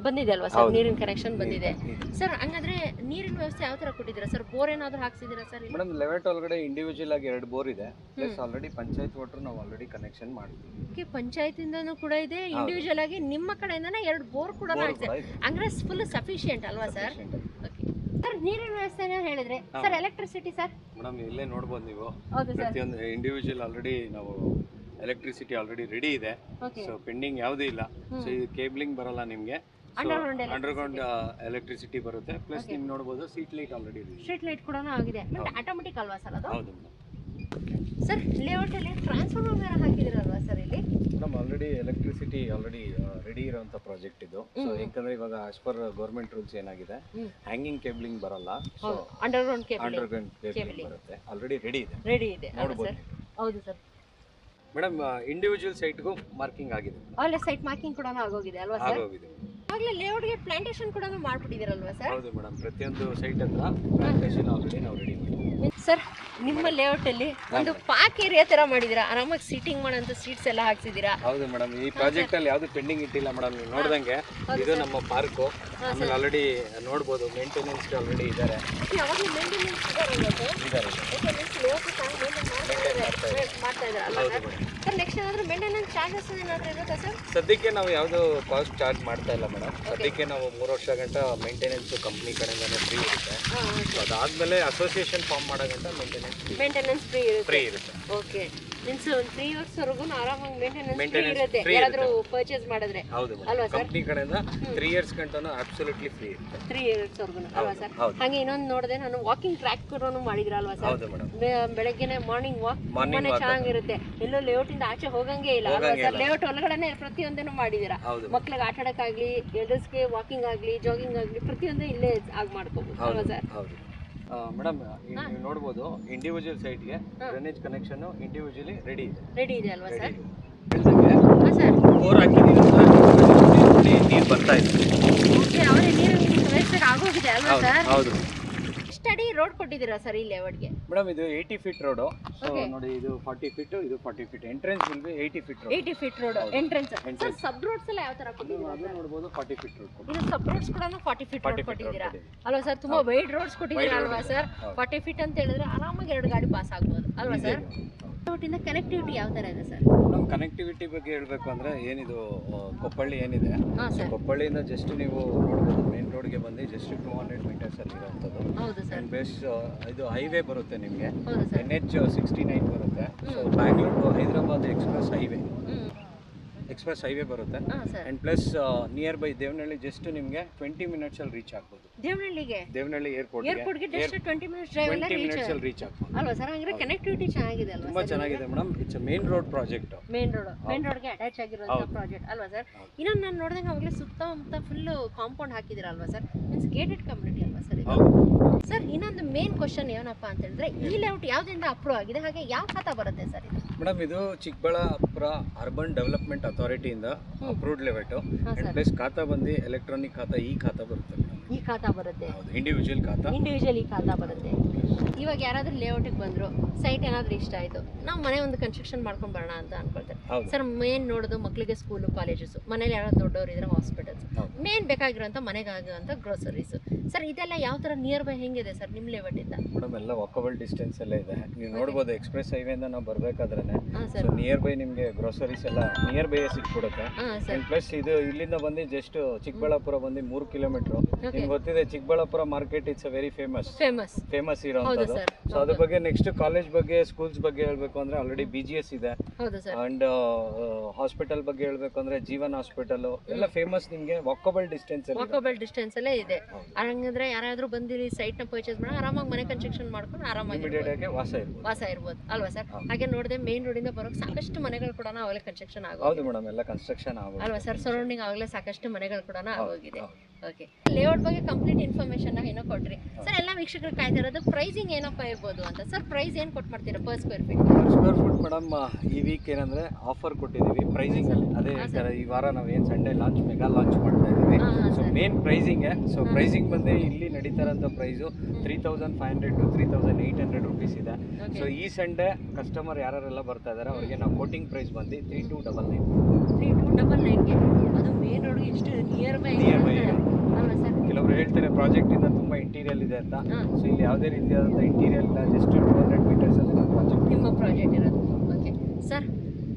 ಬಂದಿದೆ ಅಲ್ವಾ ಸರ್, ನೀರಿನ ಕನೆಕ್ಷನ್ ಬಂದಿದೆ ಸರ್. ಹಂಗಂದ್ರೆ ನೀರಿನ ವ್ಯವಸ್ಥೆ ಯಾವ ತರ ಕೊಟ್ಟಿದ್ದೀರಾ ಸರ್? ಬೋರ್ ಏನಾದ್ರು ಹಾಕ್ಸಿದ್ದೀರಾ ಸರ್? ಮೇಡಮ್ ಲೆವೆಟ್ ಒಳಗಡೆ ಇಂಡಿವಿಜುವಲ್ ಆಗಿ 2 ಬೋರ್ ಇದೆ, ಪ್ಲಸ್ ಆಲ್ರೆಡಿ ಪಂಚಾಯತ್ ವಾಟರ್ ನಾವು ಆಲ್ರೆಡಿ ಕನೆಕ್ಷನ್ ಮಾಡಿದ್ವಿ. ಪಂಚಾಯತ್ ಇಂದನೂ ಕೂಡ ಇದೆ, ಇಂಡಿವಿಜುವಲ್ ಆಗಿ ನಿಮ್ಮ ಕಡೆಯಿಂದನೇ 2 ಬೋರ್ ಕೂಡ ಹಾಕ್ಸಿದೆ, ಅಂದ್ರೆ ಫುಲ್ ಸಫಿಶಿಯಂಟ್ ಅಲ್ವಾ ಸರ್? ಸರ್ ನೀರಿನ ವ್ಯವಸ್ಥೆ ಹೇಳಿದ್ರೆ ಸರ್, ಎಲೆಕ್ಟ್ರಿಸಿಟಿ ಸರ್ ಮೇಡಮ್ ಇಲ್ಲೇ ನೋಡ್ಬೋದು ನೀವು. ಹೌದು ಸರ್, ಪ್ರತಿಯೊಂದು ಇಂಡಿವಿಜುವಲ್ ಆಲ್ರೆಡಿ ನಾವು ಎಲೆಕ್ಟ್ರಿಸಿಟಿ ಆಲ್ರೆಡಿ ರೆಡಿ ಇದೆ. ಸೊ ಪೆಂಡಿಂಗ್ ಯಾವುದೂ ಇಲ್ಲ. ಸೊ ಇದು ಕೇಬಲಿಂಗ್ ಬರಲ್ಲ ನಿಮಗೆ, ಅಂಡರ್ಗ್ರೌಂಡ್ ಎಲೆಕ್ಟ್ರಿಸಿಟಿ ಬರುತ್ತೆ. ಪ್ಲಸ್ ನೀವು ನೋಡಬಹುದು ಸೀಟ್ ಲೈಟ್ ಆಲ್ರೆಡಿ ಇದೆ. ಸ್ಟ್ರೀಟ್ ಲೈಟ್ ಕೂಡ ಆಗಿದೆ, ಮತ್ತೆ ಆಟೋಮೆಟಿಕ್ ಅಲ್ವಾ ಸರ್ ಅದು? ಹೌದು ಸರ್. ಲೇಔಟ್ ಅಲ್ಲಿ ಟ್ರಾನ್ಸ್ಫಾರ್ಮರ್ ಬೇರೆ ಹಾಕಿದಿರಲ್ವಾ ಸರ್ ಇಲ್ಲಿ? Madam already electricity already ready ಇರುವಂತ ಪ್ರಾಜೆಕ್ಟ್ ಇದು. ಸೊ ಯಾಕಂದ್ರೆ ಇವಾಗ ಆಸ್ ಪರ್ ಗವರ್ಮೆಂಟ್ ರೂಲ್ಸ್ ಏನಾಗಿದೆ, ಹ್ಯಾಂಗಿಂಗ್ ಕೇಬಲಿಂಗ್ ಬರಲ್ಲ, ಸೊ ಅಂಡರ್ಗ್ರೌಂಡ್ ಕೇಬಲಿಂಗ್ ಬರುತ್ತೆ. ಆಲ್ರೆಡಿ ರೆಡಿ ಇದೆ ನೋಡಬಹುದು. ಹೌದು ಸರ್. ಮೇಡಮ್ ಇಂಡಿವಿಜುವಲ್ ಸೈಟ್ಗೂ ಮಾರ್ಕಿಂಗ್ ಆಗಿದೆ, ಅಲ್ಲೇ ಸೈಟ್ ಮಾರ್ಕಿಂಗ್ ಕೂಡ ಆಗೋಗಿದೆ ಅಲ್ವಾ ಸರ್? ಆಗೋಗಿದೆ. ಆಗ್ಲೇ ಲೇಔಟ್ ಗೆ ಪ್ಲಾಂಟೇಶನ್ ಕೂಡ ಮಾಡ್ಬಿಟ್ಟಿದ್ದೀರಲ್ವಾ ಸರ್? ಹೌದು ಮೇಡಮ್, ಪ್ರತಿಯೊಂದು ಸೈಟ್ ಹತ್ರ ಪ್ಲಾಂಟೇಶನ್ ಆಲ್ರೆಡಿ ನಾವು ರೆಡಿ ಮಾಡಿದ್ದೀವಿ. ಸರ್ ನಿಮ್ಮ ಲೇಔಟ್ ಅಲ್ಲಿ ಒಂದು ಪಾರ್ಕ್ ಏರಿಯಾ ತರ ಮಾಡಿದೀರಾ, ಆರಾಮಾಗಿ ಸೀಟಿಂಗ್ ಮಾಡೋಂತ ಸೀಟ್ಸ್ ಎಲ್ಲ ಹಾಕ್ಸಿದೀರಾ. ಹೌದು ಮೇಡಮ್, ಈ ಪ್ರಾಜೆಕ್ಟ್ ಅಲ್ಲಿ ಯಾವ್ದು ಪೆಂಡಿಂಗ್ ಇಟ್ಟಿಲ್ಲ ಮೇಡಮ್. ನೀವು ನೋಡ್ದಂಗೆ ಇದು ನಮ್ಮ ಪಾರ್ಕು. ಆಮೇಲೆ ಆಲ್ರೆಡಿ ನೋಡ್ಬೋದು ಮೇಂಟೆನೆನ್ಸ್ ಆಲ್ರೆಡಿ ಇದ್ದಾರೆ. ಯಾವಾಗಲೂ ಮೇಂಟೆನೆನ್ಸ್ ಇದ್ದಾರೆ ಮಾಡ್ತಾ ಇದ್ದಾರಲ್ಲ ಸರ್? ನೆಕ್ಸ್ಟ್ ಏನಾದರೂ ಮೇಂಟೆನೆನ್ಸ್ ಚಾರ್ಜಸ್ ಏನಾದರೂ ಇರುತ್ತಾ ಸರ್? ಸದ್ಯಕ್ಕೆ ನಾವು ಯಾವುದು ಕಾಸ್ಟ್ ಚಾರ್ಜ್ ಮಾಡ್ತಾ ಇಲ್ಲ ಮೇಡಮ್. ಸದ್ಯಕ್ಕೆ ನಾವು 3 ವರ್ಷ ಗಂಟ ಮೇಂಟೆನೆನ್ಸ್ ಕಂಪ್ನಿ ಕಡೆಯಿಂದನೇ ಫ್ರೀ ಇರುತ್ತೆ. ಅದಾದ್ಮೇಲೆ ಅಸೋಸಿಯೇಷನ್ ಫಾರ್ಮ್ ಮಾಡೋ ಗಂಟ ಮೇಂಟೆನೆನ್ಸ್ ಫ್ರೀ ಇರುತ್ತೆ. ಓಕೆ, ಮೀನ್ಸ್ 3 ವರ್ಷವರೆಗೂ ಆರಾಮಾಗಿ ಮೇಂಟೆನೆನ್ಸ್ ಫ್ರೀ ಇರುತ್ತೆ ಯಾರಾದರೂ ಪರ್ಚೇಸ್ ಮಾಡಿದ್ರೆ. ಹೌದು ಅಲ್ವಾ ಸರ್? ಕಂಪ್ನಿ ಕಡೆಯಿಂದ 3 ಇಯರ್ಸ್ ಗಂಟನೂ ಅಬ್ಸಲ್ಯೂಟ್ಲಿ ಫ್ರೀ ಇರುತ್ತೆ. 3 ಇಯರ್ಸ್ ವರೆಗೂ ಅಲ್ವಾ ಸರ್? ಹಾಗೆ ಇನ್ನೊಂದು ನೋಡಿದೆ ನಾನು, ವಾಕಿಂಗ್ ಟ್ರ್ಯಾಕ್ ಕೂಡ ಮಾಡಿದ್ರ ಅಲ್ವಾ ಸರ್? ಹೌದು ಮೇಡಮ್, ಬೆಳಗ್ಗೆನೆ ಮಾರ್ನಿಂಗ್ ವಾಕ್ ತುಂಬಾನೇ ಚೆನ್ನಾಗಿರುತ್ತೆ. ಎಲ್ಲೋ ಲೇಔಟ್ ಇಂದ ಆಚೆ ಹೋಗಂಗೆ ಇಲ್ಲ ಅಲ್ವಾ ಸರ್? ಲೇಔಟ್ ಒಳಗಡೆ ಪ್ರತಿಯೊಂದನ್ನು ಮಾಡಿದೀರಾ. ಮಕ್ಳಿಗೆ ಆಟ ಆಡಕ್ಕಾಗ್ಲಿ, ಎಲ್ಡರ್ಸ್ಗೆ ವಾಕಿಂಗ್ ಆಗ್ಲಿ, ಜಾಗಿಂಗ್ ಆಗ್ಲಿ, ಪ್ರತಿಯೊಂದು ಇಲ್ಲೇ ಮಾಡ್ಕೋಬಹುದು ಅಲ್ವಾ ಸರ್? ಮೇಡಮ್ ನೀವು ನೋಡ್ಬೋದು ಇಂಡಿವಿಜುವಲ್ ಸೈಟ್ಗೆ ಡ್ರೈನೇಜ್ ಕನೆಕ್ಷನ್ ಇಂಡಿವಿಜುವಲಿ ರೆಡಿ ಇದೆ ಅಲ್ವಾ ಸರ್? ಬೋರ್ ಹಾಕಿದ್ದೀವಿ, ನೀರು ಬರ್ತಾ ಇದೆ. ಅವರೇ ನೀರು ವ್ಯವಸ್ಥೆ ಆಗೋಗಿದೆ ಅಲ್ವಾ ಸರ್? ಹೌದು. ಸ್ಟಡಿ ರೋಡ್ ಕೊಟ್ಟಿದ್ದೀರಾ ಸರ್ ಈ ಲೇಔಟ್ಗೆ? ಮೇಡಮ್ ಇದು 80 ಫೀಟ್ ರೋಡ್. ಸೊ ನೋಡಿ, ಇದು 40 ಫೀಟ್, ಇದು 40 feet. Entrance will be 80 feet road. 80 feet road entrance. Sir sub roads ಎಲ್ಲ ಯಾವ ತರ ಕೊಟ್ಟಿದ್ದೀರಾ? ಅದು ನೋಡಬಹುದು 40 ಫೀಟ್ ರೋಡ್. ಇದು ಸಬ್ ರೋಡ್ಸ್ ಕೂಡ 40 ಫೀಟ್ ರೋಡ್ ಕೊಟ್ಟಿದ್ದೀರಾ ಅಲ್ವಾ ಸರ್? ತುಂಬಾ ವೈಡ್ ರೋಡ್ಸ್ ಕೊಟ್ಟಿದ್ದೀರಾ ಅಲ್ವಾ ಸರ್? 40 ಫೀಟ್ ಅಂತ ಹೇಳಿದ್ರೆ ಆರಾಮಾಗಿ 2 ಗಾಡಿ ಪಾಸ್ ಆಗ್ಬೋದು ಅಲ್ವಾ ಸರ್? ಲೇಔಟಿಂದ ಕನೆಕ್ಟಿವಿಟಿ ಯಾವ ತರ ಇದೆ ಸರ್? ನಮ್ಮ ಕನೆಕ್ಟಿವಿಟಿ ಬಗ್ಗೆ ಹೇಳಬೇಕು ಅಂದ್ರೆ, ಏನಿದು ಕೊಪ್ಪಳ್ಳಿ ಏನಿದೆ, ಕೊಪ್ಪಳ್ಳಿಯಿಂದ ಜಸ್ಟ್ ನೀವು ನೋಡಬಹುದು ಮೇನ್ ರೋಡ್ಗೆ ಬಂದು ಜಸ್ಟ್ 200 ಮೀಟರ್ಸ್ ಅಲ್ಲಿ ಇರುವಂತದ್ದು. ಹೌದು ಸರ್. ಬೇಸ್ ಇದು ಹೈವೇ ಬರುತ್ತೆ ನಿಮಗೆ, ಹೌದು ಸರ್. NH69 ಬರುತ್ತೆ. So Bangalore to Hyderabad express highway ಬರುತ್ತೆ. And plus nearby Devanahalli just ನಿಮಗೆ 20 ಮಿನಿಟ್ಸ್ ಅಲ್ಲಿ ರೀಚ್ ಆಗ್ಬೋದು. ದೇವನಹಳ್ಳಿ ಏರ್ಪೋರ್ಟ್ಗೆ ಜಸ್ಟ್ 20 ಮಿನಿಟ್ಸ್ ಡ್ರೈವ್ ಅಲ್ಲಿ ರೀಚ್ ಆಗ್ಬೋದು ಅಲ್ವಾ ಸರ್? ಅಂದ್ರೆ ಕನೆಕ್ಟಿವಿಟಿ ಚೆನ್ನಾಗಿದೆ ಅಲ್ವಾ? ತುಂಬಾ ಚೆನ್ನಾಗಿದೆ madam. It's main road project. Main ರೋಡ್ಗೆ ಅಟ್ಯಾಚ್ ಆಗಿರುವಂತ ಪ್ರಾಜೆಕ್ಟ್ ಅಲ್ವಾ ಸರ್? ಇನ್ನೊಂದು ನಾನು ನೋಡಿದಂಗೆ ಅವಾಗಲೇ ಸುತ್ತಮುತ್ತ ಫುಲ್ ಕಾಂಪೌಂಡ್ ಹಾಕಿದಿರ ಅಲ್ವಾ ಸರ್? ಮೀನ್ಸ್ ಗೇಟೆಡ್ ಕಮ್ಯುನಿಟಿ ಅಲ್ವಾ ಸರ್? ಸರ್ ಇನ್ನೊಂದು ಮೇನ್ ಕ್ವಶನ್ ಏನಪ್ಪಾ ಅಂತ ಹೇಳಿದ್ರೆ, ಈ ಲೇಔಟ್ ಯಾವ್ದಿಂದ ಅಪ್ರೂವ್ ಆಗಿದೆ, ಹಾಗೆ ಯಾವ ಖಾತಾ ಬರುತ್ತೆ ಸರ್ ಇದು? ಮೇಡಮ್ ಇದು ಚಿಕ್ಕಬಳ್ಳಾಪುರ ಅರ್ಬನ್ ಡೆವಲಪ್ಮೆಂಟ್ ಅಥಾರಿಟಿಯಿಂದ ಅಪ್ರೂವ್ಡ್ ಲೇಔಟ್. ಅಂಡ್ ಪ್ಲಸ್ ಖಾತಾ ಬಂದು ಎಲೆಕ್ಟ್ರಾನಿಕ್ ಖಾತಾ, ಈ ಖಾತಾ ಬರುತ್ತೆ. ಈ ಖಾತಾ ಬರುತ್ತೆ, ಇಂಡಿವಿಜುವಲ್ ಈ ಖಾತಾ ಬರುತ್ತೆ. ಇವಾಗ ಯಾರಾದ್ರೂ ಲೇಔಟಿಗೆ ಬಂದ್ರು, ಸೈಟ್ ಏನಾದ್ರೂ ಇಷ್ಟ ಆಯ್ತು, ನಾವು ಮನೆ ಒಂದು ಕನ್ಸ್ಟ್ರಕ್ಷನ್ ಮಾಡ್ಕೊಂಡ್ ಬರೋಣ ಅಂತ ಅನ್ಕೊಳ್ತಾರೆ ಸರ್. ಮೇನ್ ನೋಡೋದು ಮಕ್ಕಳಿಗೆ ಸ್ಕೂಲು, ಕಾಲೇಜಸ್, ಮನೇಲಿ ಯಾರೋ ದೊಡ್ಡವರು ಇದ್ರೆ ಹಾಸ್ಪಿಟಲ್ಸ್, ಮೇನ್ ಬೇಕಾಗಿರುವಂತ ಮನೆಗಾಗುವಂತ ಗ್ರೋಸರೀಸ್ ಸರ್. ಇದೆಲ್ಲ ಯಾವ ತರ ನಿಯರ್ ಬೈ ಹೆಂಗಿದೆ ಸರ್ ನಿಮ್ ಲೇಔಟ್ ಇಂದ? ಮೇಡಮ್ ಎಲ್ಲ ವಾಕಬಲ್ ಡಿಸ್ಟೆನ್ಸ್ ಎಲ್ಲ ಇದೆ. ನೀವು ನೋಡಬಹುದು ಎಕ್ಸ್ಪ್ರೆಸ್ ಹೈವೇ ಇಂದ ನಾವು ಬರ್ಬೇಕಾದ್ರೆ ನಿಯರ್ ಬೈ ನಿಮ್ಗೆ ಗ್ರೋಸರೀಸ್ ಎಲ್ಲ ನಿಯರ್ ಬೈ ಸಿಕ್ಬಿಡುತ್ತೆ. ಪ್ಲಸ್ ಇದು ಇಲ್ಲಿಂದ ಬಂದು ಜಸ್ಟ್ ಚಿಕ್ಕಬಳ್ಳಾಪುರ ಬಂದು 3 ಕಿಲೋಮೀಟರ್. ನಿಮ್ಗೆ ಗೊತ್ತಿದೆ Chikkaballapur market it's very famous ಇರೋಂಥದ್ದು. ಸೊ ಅದ್ರ ಬಗ್ಗೆ ನೆಕ್ಸ್ಟ್ ಕಾಲೇಜ್ ಬಗ್ಗೆ, ಸ್ಕೂಲ್ಸ್ ಬಗ್ಗೆ ಹೇಳ್ಬೇಕು ಅಂದ್ರೆ ಆಲ್ರೆಡಿ BGS ಇದೆ. ಅಂಡ್ ಹಾಸ್ಪಿಟಲ್ ಬಗ್ಗೆ ಹೇಳ್ಬೇಕು ಅಂದ್ರೆ ಜೀವನ್ ಹಾಸ್ಪಿಟಲ್ ಎಲ್ಲ ಫೇಮಸ್. ನಿಮ್ಗೆ ವಾಕಬಲ್ ಡಿಸ್ಟೆನ್ಸ್ ಅಲ್ಲೇ ಇದೆ. ಹಂಗಂದ್ರೆ ಯಾರಾದ್ರೂ ಬಂದಿರಿ ಸೈಟ್ ನ ಪರ್ಚೇಸ್ ಮಾಡಿ ಆರಾಮಾಗಿ ಮನೆ ಕನ್ಸ್ಟ್ರಕ್ಷನ್ ಮಾಡ್ಕೊಂಡು ಆರಾಮಾಗಿ ವಾಸ ಇರ್ಬೋದು ಅಲ್ವಾ ಸರ್? ಹಾಗೆ ನೋಡಿದ್ರೆ ಮೇನ್ ರೋಡ್ ಇಂದ ಬರೋಕ್ ಸಾಕಷ್ಟು ಮನೆಗಳು ಕೂಡ ಅವಾಗಲೇ ಕನ್ಸ್ಟ್ರಕ್ಷನ್ ಹೌದು ಮೇಡಮ್, ಎಲ್ಲ ಕನ್ಸ್ಟ್ರಕ್ಷನ್ ಅಲ್ವಾ ಸರ್? ಸರೌಂಡಿಂಗ್ ಆವಾಗಲೇ ಸಾಕಷ್ಟು ಮನೆಗಳು ಕೂಡ ಆಗೋಗಿದೆ. ಓಕೆ, ಲೇಔಟ್ ಬಗ್ಗೆ ಕಂಪ್ಲೀಟ್ ಇನ್ಫಾರ್ಮೇಶನ್ ಏನೋ ಕೊಟ್ರಿ ಸರ್. ಎಲ್ಲ ವೀಕ್ಷಕರು ಕಾಯ್ತಾ ಇರೋದು ಪ್ರೈಸಿಂಗ್ ಏನಪ್ಪ ಇರ್ಬೋದು ಅಂತ ಸರ್. ಪ್ರೈಸ್ ಏನ್ ಕೊಟ್ಟು ಮಾಡ್ತೀರಾ ಪರ್ ಸ್ಕ್ವೇರ್ ಫೀಟ್? ಮೇಡಮ್ ಈ ವೀಕ್ ಏನಂದ್ರೆ ಆಫರ್ ಕೊಟ್ಟಿದ್ದೀವಿ ಪ್ರೈಸಿಂಗ್ ಅಲ್ಲಿ. ಅದೇ ಹೇಳ್ತಾರೆ, ಈ ವಾರ ನಾವು ಏನ್ ಸಂಡೇ ಮೆಗಾ ಲಾಂಚ್ ಮಾಡ್ತಾ ಇದೀವಿ. So main pricing, so pricing ಬಂದು ಇಲ್ಲಿ ನಡೀತಾ ಇರೋಂಥ ಪ್ರೈಸು 3500 to 3800 ರುಪೀಸ್ ಇದೆ. ಸೊ ಈ ಸಂಡೇ ಕಸ್ಟಮರ್ ಯಾರೆಲ್ಲ ಬರ್ತಾ ಇದಾರೆ ಅವ್ರಿಗೆ ನಾವು ಕೋಟಿಂಗ್ ಪ್ರೈಸ್ ಬಂದು 3299. 3299 ಅದು ಮೇನ್ ರೋಡ್ ಎಷ್ಟು ನಿಯರ್ ಬೈ ಹೇಳ್ತೇನೆ ಪ್ರಾಜೆಕ್ಟ್ ಇಂದ ತುಂಬಾ ಇಂಟೀರಿಯಲ್ ಇದೆ ಅಂತ. ಸೊ ಇಲ್ಲಿ ಯಾವುದೇ ರೀತಿಯಾದಂಥ ಇಂಟೀರಿಯಲ್ ಇಲ್ಲ, ಜಸ್ಟ್ 200 ಮೀಟರ್ಸ್ ಅಲ್ಲಿ ನಮ್ಮ ಪ್ರಾಜೆಕ್ಟ್. ನಿಮ್ಮ ಪ್ರಾಜೆಕ್ಟ್ ಇರೋದು. ಓಕೆ ಸರ್,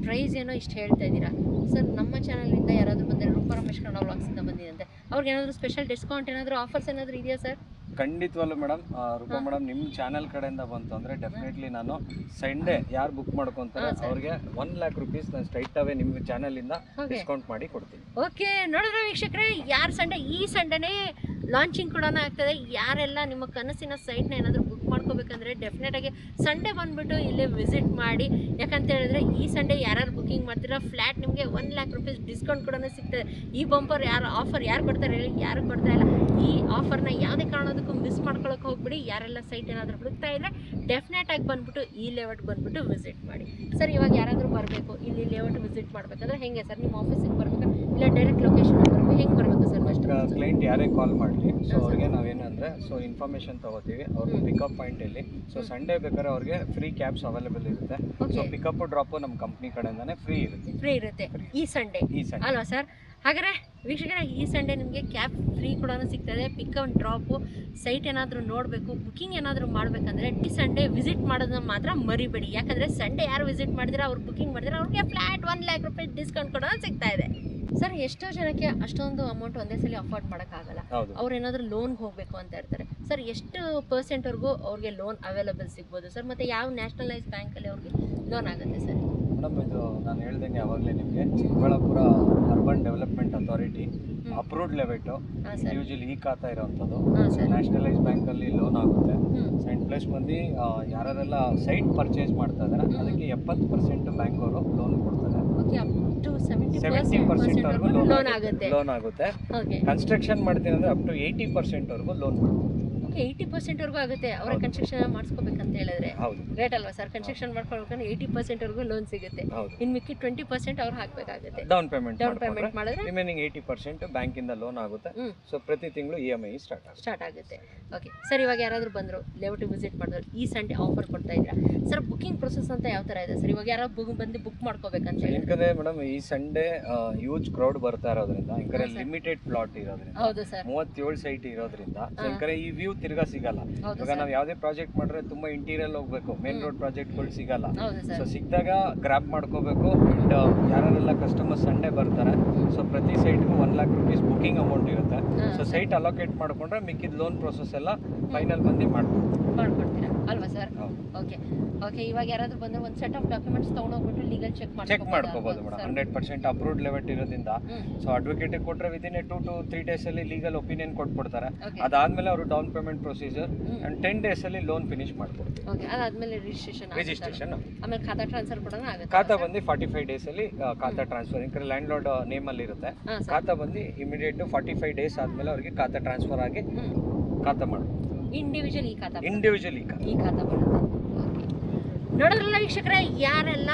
ಪ್ರೈಸ್ ಏನೋ ಇಷ್ಟು ಹೇಳ್ತಾ ಇದ್ದೀರಾ ಸರ್. ನಮ್ಮ ಚಾನಲಿಂದ ಯಾರಾದರೂ ಬಂದರೆ ರೂಪ ರಮೇಶ್ ಕನ್ನಡ ವ್ಲಾಗ್ಸಿಂದ ಬಂದಿದಂತೆ, ಅವ್ರಿಗೆ ಏನಾದರೂ ಸ್ಪೆಷಲ್ ಡಿಸ್ಕೌಂಟ್ ಏನಾದರೂ ಆಫರ್ಸ್ ಏನಾದರೂ ಇದೆಯಾ ಸರ್? ಖಂಡಿತವಲ್ಲ ಮೇಡಮ್. ರೂಪಾ ಮೇಡಮ್, ನಿಮ್ಮ ಚಾನಲ್ ಕಡೆಯಿಂದ ಬಂತು ಅಂದರೆ ಡೆಫಿನೆಟ್ಲಿ ನಾನು ಸಂಡೇ ಯಾರು ಬುಕ್ ಮಾಡ್ಕೊತಾರೆ ಅವ್ರಿಗೆ 1 lakh rupees ನಾನು ಸ್ಟ್ರೈಟ್ ಅವೇ ನಿಮ್ಮ ಚಾನಲಿಂದ ಡಿಸ್ಕೌಂಟ್ ಮಾಡಿ ಕೊಡ್ತೀನಿ. ಓಕೆ, ನೋಡಿದ್ರೆ ವೀಕ್ಷಕರೇ, ಯಾರು ಸಂಡೇ ಈ ಸಂಡೇನೇ ಲಾಂಚಿಂಗ್ ಕೂಡ ಆಗ್ತದೆ. ಯಾರೆಲ್ಲ ನಿಮ್ಮ ಕನಸಿನ ಸೈಟ್ನ ಏನಾದರೂ ಬುಕ್ ಮಾಡ್ಕೋಬೇಕಂದ್ರೆ ಡೆಫಿನೆಟಾಗಿ ಸಂಡೇ ಬಂದುಬಿಟ್ಟು ಇಲ್ಲೇ ವಿಸಿಟ್ ಮಾಡಿ. ಯಾಕಂತ ಹೇಳಿದ್ರೆ ಈ ಸಂಡೇ ಯಾರು ಬುಕ್ಕಿಂಗ್ ಮಾಡ್ತೀರಾ ಫ್ಲ್ಯಾಟ್ ನಿಮಗೆ 1 lakh rupees ಡಿಸ್ಕೌಂಟ್ ಕೂಡ ಸಿಗ್ತದೆ. ಈ ಬಂಪರ್ ಆಫರ್ ಯಾರು ಕೊಡ್ತಾರೆ ಹೇಳಿ? ಯಾರು ಕೊಡ್ತಾ ಇಲ್ಲ. ಈ ಆಫರ್ನ ಯಾವುದೇ ಕಾರಣದಕ್ಕೂ ಮಿಸ್ ಮಾಡ್ಕೊಳಕ್ಕೆ ಹೋಗ್ಬಿಡಿ. ಯಾರೆಲ್ಲ ಸೈಟ್ ಏನಾದರೂ ಹುಡುಕ್ತಾ ಇದ್ರೆ ಡೆಫಿನೆಟಾಗಿ ಬಂದುಬಿಟ್ಟು ಈ ಲೇಔಟ್ ಬಂದುಬಿಟ್ಟು ವಿಸಿಟ್ ಮಾಡಿ. ಸರ್, ಇವಾಗ ಯಾರಾದರೂ ಬರಬೇಕು ಇಲ್ಲಿ ಲೇಔಟ್ ವಿಸಿಟ್ ಮಾಡಬೇಕಂದ್ರೆ ಹೆಂಗೆ ಸರ್? ನಿಮ್ಮ ಆಫೀಸಿಗೆ ಬರಬೇಕಾ ಇಲ್ಲ ಡೈರೆಕ್ಟ್ ಲೊಕೇಶನ್ ಬರಬೇಕು? ಹೆಂಗೆ ಬರಬೇಕು ಸರ್? ಫಸ್ಟ್ ಕ್ಲೈಂಟ್ ಯಾರೇ ಕಾಲ್ ಮಾಡಲಿ, ಸೊ ಅವ್ರಿಗೆ ನಾವೇನಂದ್ರೆ ಇನ್ಫಾರ್ಮೇಶನ್ ತಗೋತೀವಿ. ಅವ್ರಿಗೆ ಪಿಕಪ್ ಪಾಯಿಂಟ್ ಇಲ್ಲಿ. ಸೊ ಸಂಡೇ ಬೇಕಾದ್ರೆ ಅವ್ರಿಗೆ ಫ್ರೀ ಕ್ಯಾಬ್ಸ್ ಅವೈಲೇಬಲ್ ಇರುತ್ತೆ. ಸೊ ಪಿಕಪ್ ಡ್ರಾಪ್ ನಮ್ಮ ಕಂಪ್ನಿ ಕಡೆಯಿಂದಾನೆ ಫ್ರೀ ಇರುತ್ತೆ ಈ ಸಂಡೇ ಅಲ್ವಾ ಸರ್? ಹಾಗಾದ್ರೆ ವೀಕ್ಷಕರೇ, ಈ ಸಂಡೇ ನಿಮಗೆ ಕ್ಯಾಬ್ ಫ್ರೀ ಕೂಡ ಸಿಗ್ತದೆ. Pick and drop. ಸೈಟ್ ಏನಾದರೂ ನೋಡಬೇಕು, ಬುಕ್ಕಿಂಗ್ ಏನಾದರೂ ಮಾಡಬೇಕಂದ್ರೆ ಈ ಸಂಡೇ ವಿಸಿಟ್ ಮಾಡೋದನ್ನ ಮಾತ್ರ ಮರಿಬೇಡಿ. ಯಾಕಂದರೆ ಸಂಡೇ ಯಾರು ವಿಸಿಟ್ ಮಾಡಿದ್ರೆ ಅವ್ರು ಬುಕ್ಕಿಂಗ್ ಮಾಡಿದ್ರೆ ಅವ್ರಿಗೆ ಫ್ಲ್ಯಾಟ್ 1 lakh rupees ಡಿಸ್ಕೌಂಟ್ ಕೂಡ ಸಿಗ್ತಾ ಇದೆ. ಸರ್, ಎಷ್ಟೋ ಜನಕ್ಕೆ ಅಷ್ಟೊಂದು ಅಮೌಂಟ್ ಒಂದೇ ಸಲ ಅಫೋರ್ಡ್ ಮಾಡೋಕ್ಕಾಗಲ್ಲ. ಅವ್ರು ಏನಾದರೂ ಲೋನ್ಗೆ ಹೋಗಬೇಕು ಅಂತ ಇರ್ತಾರೆ ಸರ್. ಎಷ್ಟು ಪರ್ಸೆಂಟ್ವರೆಗೂ ಅವ್ರಿಗೆ ಲೋನ್ ಅವೈಲೇಬಲ್ ಸಿಗ್ಬೋದು ಸರ್? ಮತ್ತು ಯಾವ ನ್ಯಾಷನಲೈಸ್ ಬ್ಯಾಂಕಲ್ಲಿ ಅವ್ರಿಗೆ ಲೋನ್ ಆಗುತ್ತೆ ಸರ್? ಮೇಡಮ್, ಇದು ನಾನು ಹೇಳ್ದಂಗೆ ಯಾವಾಗಲೇ ನಿಮಗೆ Chikkaballapur urban development authority approved layout usually ಈ ಖಾತಾ ಇರೋವಂಥದ್ದು. ನ್ಯಾಷನಲೈಸ್ ಬ್ಯಾಂಕಲ್ಲಿ ಲೋನ್ ಆಗುತ್ತೆ. ಆ್ಯಂಡ್ ಪ್ಲಸ್ ಬಂದು ಯಾರೆಲ್ಲ ಸೈಟ್ ಪರ್ಚೇಸ್ ಮಾಡ್ತಾ ಇದ್ದಾರೆ ಅದಕ್ಕೆ 70% ಬ್ಯಾಂಕ್ ಅವರು ಲೋನ್ ಕೊಡ್ತಾರೆ. 70% ವರೆಗೂ ಲೋನ್ ಆಗುತ್ತೆ. ಕನ್ಸ್ಟ್ರಕ್ಷನ್ ಮಾಡ್ತೀನಿ ಅಂದರೆ ಅಪ್ ಟು 80% ವರೆಗೂ ಲೋನ್ ಮಾಡ್ತೀವಿ. 80% ವರೆಗೂ ಆಗುತ್ತೆ. ಅವರ ಕನ್ಸ್ಟ್ರಕ್ಷನ್ ಮಾಡಿಸ್ಕೋಬೇಕಂತ ಹೇಳಿದ್ರೆ ರೇಟ್ ಅಲ್ವಾ ಸರ್? ಕನ್ಸ್ಟ್ರಕ್ಷನ್ ಮಾಡ್ಕೊಳ್ಬೇಕಂದ್ರೆ 80% ವರೆಗೂ ಲೋನ್ ಸಿಗುತ್ತೆ. ಇನ್ನು ಮಿಕ್ಕಿ 20% ಅವ್ರು ಹಾಕಬೇಕಾಗುತ್ತೆ. ಡೌನ್ ಪೇಮೆಂಟ್ ಮಾಡಿದ್ರೆ ರಿಮೈನಿಂಗ್ 80% ಬ್ಯಾಂಕಿಂದ ಲೋನ್ ಆಗುತ್ತೆ. ಸೊ ಪ್ರತಿ ತಿಂಗಳು EMI ಸ್ಟಾರ್ಟ್ ಆಗುತ್ತೆ. ಓಕೆ ಸರ್, ಇವಾಗ ಯಾರಾದರೂ ಬಂದರು ಲೇಔಟ್ ವಿಸಿಟ್ ಮಾಡಿದ್ರು ಈ ಸಂಡೇ ಆಫರ್ ಕೊಡ್ತಾ ಇದ್ದೀರಾ ಸರ್? ಬುಕ್ಕಿಂಗ್ ಪ್ರೊಸೆಸ್ ಅಂತ ಯಾವ ಥರ ಇದೆ ಸರ್? ಇವಾಗ ಯಾರಾದ್ರು ಬಂದು ಬುಕ್ ಮಾಡ್ಕೋಬೇಕಂತ ಹೇಳಿ? ಯಾಕಂದ್ರೆ ಮೇಡಮ್, ಈ ಸಂಡೇ ಹ್ಯೂಜ್ ಕ್ರೌಡ್ ಬರ್ತಾ ಇರೋದ್ರಿಂದ, ಯಾಕಂದ್ರೆ ಲಿಮಿಟೆಡ್ ಪ್ಲಾಟ್ ಇರೋದ್ರಿಂದ, ಹೌದು ಸರ್, 37 ಸೈಟ್ ಇರೋದ್ರಿಂದ, ಯಾಕಂದ್ರೆ ಈ ವ್ಯೂ ತಿರ್ಗಾ ಸಿಗಲ್ಲ. ಇವಾಗ ನಾವು ಯಾವುದೇ ಪ್ರಾಜೆಕ್ಟ್ ಮಾಡಿದ್ರೆ ತುಂಬಾ ಇಂಟೀರಿಯರ್ ಹೋಗ್ಬೇಕು, ಮೇನ್ ರೋಡ್ ಪ್ರಾಜೆಕ್ಟ್ಗಳು ಸಿಗಲ್ಲ. ಸೊ ಸಿಕ್ಕಿದಾಗ ಗ್ರಾಪ್ ಮಾಡ್ಕೋಬೇಕು. ಅಂಡ್ ಯಾರೆಲ್ಲ ಕಸ್ಟಮರ್ ಸಂಡೇ ಬರ್ತಾರೆ, ಸೊ ಪ್ರತಿ ಸೈಟ್ಗೂ 1 lakh rupees ಬುಕಿಂಗ್ ಅಮೌಂಟ್ ಇರುತ್ತೆ. ಸೊ ಸೈಟ್ ಅಲೋಕೇಟ್ ಮಾಡ್ಕೊಂಡ್ರೆ ಮಿಕ್ಕಿದ ಲೋನ್ ಪ್ರೊಸೆಸ್ ಎಲ್ಲ ಫೈನಲ್ ಬಂದು ಮಾಡ್ಕೊಡ್ತೀರಾ ಅಲ್ವಾ ಸರ್? ಓಕೆ ಓಕೆ, ಇವಾಗ ಯಾರಾದ್ರೂ ಬಂದ್ರೆ ಒಂದು ಸೆಟ್ ಆಫ್ ಡಾಕ್ಯುಮೆಂಟ್ಸ್ ತಗೊಂಡೋಗ್ಬಿಟ್ಟು ಲೀಗಲ್ ಚೆಕ್ ಮಾಡ್ಕೋಬಹುದು ಮೇಡಮ್. 100% ಅಪ್ರೂವ್ಡ್ ಲೆವೆಟ್ ಇರೋದ್ರಿಂದ. ಸೊ ಅಡ್ವೊಕೇಟ್ ಕೊಟ್ಟರೆ ವಿದಿನ್ 2 to 3 days ಅಲ್ಲಿ ಲೀಗಲ್ ಒಪಿನಿಯನ್ ಕೊಟ್ಬಿಡ್ತಾರೆ. ಅದಾದ್ಮೇಲೆ ಅವರು down payment procedure and 10 days ಅಲ್ಲಿ ಲೋನ್ ಫಿನಿಶ್ ಮಾಡ್ಕೊಡ್ತೀವಿ. ಓಕೆ, ಅದಾದ್ಮೇಲೆ ರಿಜಿಸ್ಟ್ರೇಷನ್ ಆಮೇಲೆ ಖಾತಾ ಟ್ರಾನ್ಸ್ಫರ್ ಕೂಡ ಆಗುತ್ತೆ. ಖಾತಾ ಬಂದು 45 days ಅಲ್ಲಿ ಖಾತಾ ಟ್ರಾನ್ಸ್ಫರ್, ಯಾಕಂದ್ರೆ ಲ್ಯಾಂಡ್ ಲಾರ್ಡ್ ನೇಮ್ ಅಲ್ಲಿ ಇರುತ್ತೆ. ಖಾತಾ ಬಂದು ಇಮಿಡಿಯೇಟ್ 45 days ಆದ್ಮೇಲೆ ಅವರಿಗೆ ಖಾತಾ ಟ್ರಾನ್ಸ್ಫರ್ ಆಗಿ ಖಾತಾ ಮಾಡ್ಬೋದು. ಇಂಡಿವಿಜುವಲ್ ಈ ಖಾತಾ ಬರುತ್ತೆ. ನೋಡೋದ್ರಲ್ಲ ವೀಕ್ಷಕರೇ, ಯಾರೆಲ್ಲ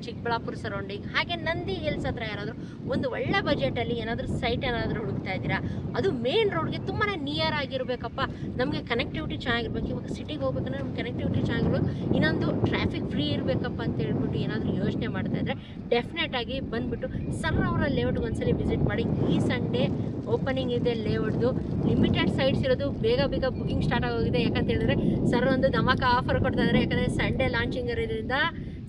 ಚಿಕ್ಕಬಳ್ಳಾಪುರ ಸರೌಂಡಿಂಗ್ ಹಾಗೆ ನಂದಿ ಹಿಲ್ಸ್ ಹತ್ರ ಯಾರಾದರೂ ಒಂದು ಒಳ್ಳೆ ಬಜೆಟಲ್ಲಿ ಏನಾದರೂ ಸೈಟ್ ಏನಾದರೂ ಹುಡುಕ್ತಾ ಇದ್ದೀರಾ, ಅದು ಮೇನ್ ರೋಡ್ಗೆ ತುಂಬಾ ನಿಯರ್ ಆಗಿರಬೇಕಪ್ಪ, ನಮಗೆ ಕನೆಕ್ಟಿವಿಟಿ ಚೆನ್ನಾಗಿರ್ಬೇಕು. ಇವಾಗ ಸಿಟಿಗೆ ಹೋಗ್ಬೇಕಂದ್ರೆ ನಮ್ಗೆ ಕನೆಕ್ಟಿವಿಟಿ ಚೆನ್ನಾಗಿರ್ಬೇಕು, ಇನ್ನೊಂದು ಟ್ರಾಫಿಕ್ ಫ್ರೀ ಇರಬೇಕಪ್ಪ ಅಂತ ಹೇಳ್ಬಿಟ್ಟು ಏನಾದರೂ ಯೋಚನೆ ಮಾಡ್ತಾ ಇದ್ದರೆ ಡೆಫಿನೆಟಾಗಿ ಬಂದುಬಿಟ್ಟು ಸರ್ ಅವರ ಲೇಔಟ್ಗೆ ಒಂದ್ಸಲಿ ವಿಸಿಟ್ ಮಾಡಿ. ಈ ಸಂಡೇ ಓಪನಿಂಗ್ ಇದೆ ಲೇಔಟ್ದು. ಲಿಮಿಟೆಡ್ ಸೈಟ್ಸ್ ಇರೋದು, ಬೇಗ ಬುಕಿಂಗ್ ಸ್ಟಾರ್ಟ್ ಆಗೋಗಿದೆ. ಯಾಕಂತ ಹೇಳಿದ್ರೆ ಸರ್ ಒಂದು ಧಮಾಕ ಆಫರ್ ಕೊಡ್ತಾ ಇದ್ದಾರೆ. ಯಾಕಂದರೆ ಸಂಡೇ ಲಾಂಚಿಂಗ್ ಇರೋದ್ರಿಂದ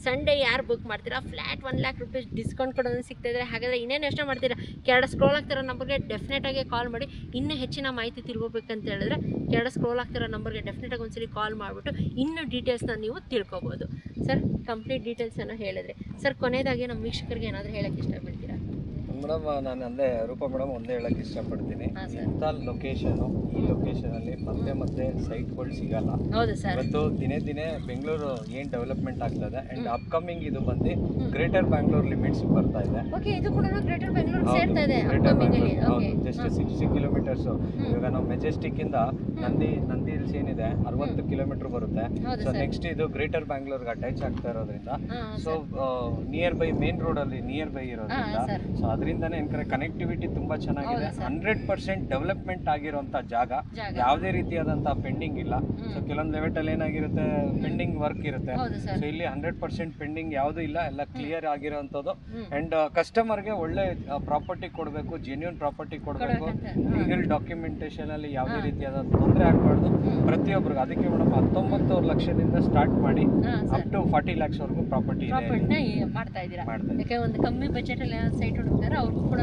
ಸಂಡೇ ಯಾರು ಬುಕ್ ಮಾಡ್ತೀರಾ ಫ್ಲ್ಯಾಟ್ 1 lakh rupees ಡಿಸ್ಕೌಂಟ್ ಕೂಡ ಸಿಗ್ತಾ ಇದೆ. ಹಾಗಾದರೆ ಇನ್ನೇನು ಯೋಚನೆ ಮಾಡ್ತೀರಾ? ಕೆಳಗಡೆ ಸ್ಕ್ರೋಲ್ ಆಗ್ತಿರೋ ನಂಬರ್ಗೆ ಡೆಫಿನೆಟಾಗಿ ಕಾಲ್ ಮಾಡಿ. ಇನ್ನೂ ಹೆಚ್ಚಿನ ಮಾಹಿತಿ ತಿಳ್ಕೊಬೇಕಂತ ಹೇಳಿದ್ರೆ ಕೆಳಗಡೆ ಸ್ಕ್ರೋಲ್ ಆಗ್ತಿರೋ ನಂಬರ್ಗೆ ಡೆಫಿನೆಟಾಗಿ ಒಂದ್ಸಲಿ ಕಾಲ್ ಮಾಡಿಬಿಟ್ಟು ಇನ್ನೂ ಡೀಟೇಲ್ಸ್ನ ನೀವು ತಿಳ್ಕೊಬೋದು. ಸರ್, ಕಂಪ್ಲೀಟ್ ಡೀಟೇಲ್ಸ್ ಏನೋ ಹೇಳಿದ್ರೆ ಸರ್, ಕೊನೆಯದಾಗಿ ನಮ್ಮ ವೀಕ್ಷಕರಿಗೆ ಏನಾದರೂ ಹೇಳೋಕ್ಕೆ ಇಷ್ಟಪಡ್ತೀರಾ? ಮೇಡಮ್, ನಾನು ಅಂದೆ ರೂಪಾ ಮೇಡಮ್ ಒಂದೇ ಹೇಳಕ್ಕೆ ಇಷ್ಟಪಡ್ತೀನಿ, ಇಂಥ ಲೊಕೇಶನು, ಈ ಲೊಕೇಶನಲ್ಲಿ ಮತ್ತೆ ಸೈಟ್ಗಳು ಸಿಗಲ್ಲ. ಹೌದು ಸರ್. ಇವತ್ತು ದಿನೇ ಬೆಂಗಳೂರು ಏನು ಡೆವಲಪ್ಮೆಂಟ್ ಆಗ್ತದೆ ಅಂಡ್ ಅಪ್ಕಮಿಂಗ್ ಇದು ಬಂದು ಗ್ರೇಟರ್ ಬ್ಯಾಂಗ್ಳೂರ್ ಲಿಮಿಟ್ಸ್ ಬರ್ತಾ ಇದೆ. ಓಕೆ, ಇದು ಕೂಡ ಗ್ರೇಟರ್ ಬ್ಯಾಂಗ್ಳೂರ್ ಸೇರ್ತಾ ಇದೆ. Just 60 kilometers. ಇವಾಗ ನಾವು ಮೆಜೆಸ್ಟಿಕ್ ಇಂದ ನಂದಿ ಹಿಲ್ಸ್ ಏನಿದೆ 60 kilometers ಬರುತ್ತೆ. ಸೊ ನೆಕ್ಸ್ಟ್ ಇದು ಗ್ರೇಟರ್ ಬ್ಯಾಂಗ್ಳೂರ್ಗೆ ಅಟ್ಯಾಚ್ ಆಗ್ತಾ ಇರೋದ್ರಿಂದ, so near by main road ಅಲ್ಲಿ ನಿಯರ್ ಬೈ ಇರೋದ್ರಿಂದ, ಸೊ ಅದರಿಂದಾನೇ ಏನ್ಕಂದ್ರೆ ಕನೆಕ್ಟಿವಿಟಿ ತುಂಬಾ ಚೆನ್ನಾಗಿದೆ. 100% ಡೆವಲಪ್ಮೆಂಟ್ ಆಗಿರುವಂತ ಜಾಗ, ಯಾವುದೇ ರೀತಿಯಾದಂತಹ ಪೆಂಡಿಂಗ್ ಇಲ್ಲ. ಸೊ ಕೆಲವೊಂದು ಲೆವೆಟಲ್ಲಿ ಏನಾಗಿರುತ್ತೆ, ಪೆಂಡಿಂಗ್ ವರ್ಕ್ ಇರುತ್ತೆ. ಸೊ ಇಲ್ಲಿ 100% ಪೆಂಡಿಂಗ್ ಯಾವುದು ಇಲ್ಲ, ಎಲ್ಲ ಕ್ಲಿಯರ್ ಆಗಿರುವಂತದ್ದು. ಅಂಡ್ ಕಸ್ಟಮರ್ಗೆ ಒಳ್ಳೆ ಪ್ರಾಪರ್ಟಿ ಕೊಡಬೇಕು, ಜೆನ್ಯೂನ್ ಪ್ರಾಪರ್ಟಿ ಕೊಡಬೇಕು. ಲೀಗಲ್ ಡಾಕ್ಯುಮೆಂಟೇಶನ್ ಅಲ್ಲಿ ಯಾವುದೇ ರೀತಿಯಾದ ತೊಂದರೆ ಆಗಬಾರ್ದು ಪ್ರತಿಯೊಬ್ಬರಿಗೂ. ಅದಕ್ಕೆ ಮೇಡಮ್ 19 ಲಕ್ಷದಿಂದ ಸ್ಟಾರ್ಟ್ ಮಾಡಿ ಅಪ್ ಟು 40 lakhs ವರೆಗೂ ಪ್ರಾಪರ್ಟಿ ಮಾಡ್ತಾ ಇದ್ದೀರಾ. ಯಾಕೆ ಒಂದು ಕಮ್ಮಿ ಬಜೆಟ್ ಅಲ್ಲಿ ಸೈಟ್ ಹುಡುಕ್ತಾರೆ ಅವ್ರಿಗೂ ಕೂಡ